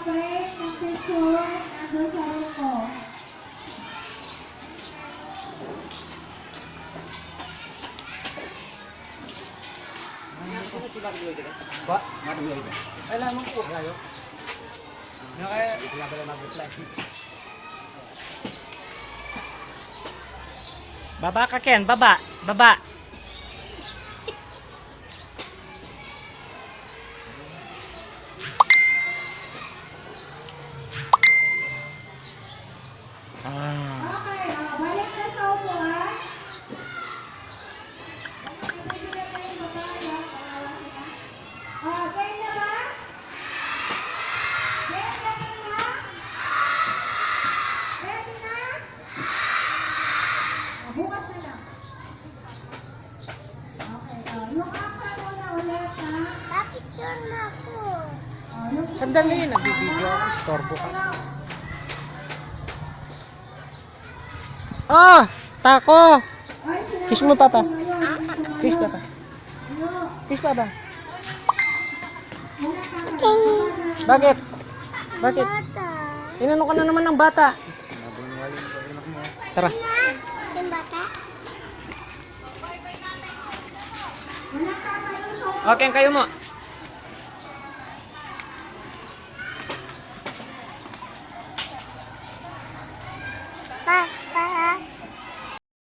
mag-frame ng picture nandun sa room ko. Ba? Alam mo po. Ayo. Kaya ito na mag-reply. Baba ka, Ken. Baba. Baba. Okay, balik na sa upuan. Okay na ba? Ready na? Ready na? Bukas na lang. Okay, yung after mo na ulit, ha? Papicture na ako. Sandali, nagbibideo ako. Istorbo ka. Oh! Tako! Kiss mo, Papa. Kiss, Papa. Kiss, Papa. Bakit? Bakit? Bata. Inano ka na naman ng bata. Tara. Yung bata? Okay, kayo mo.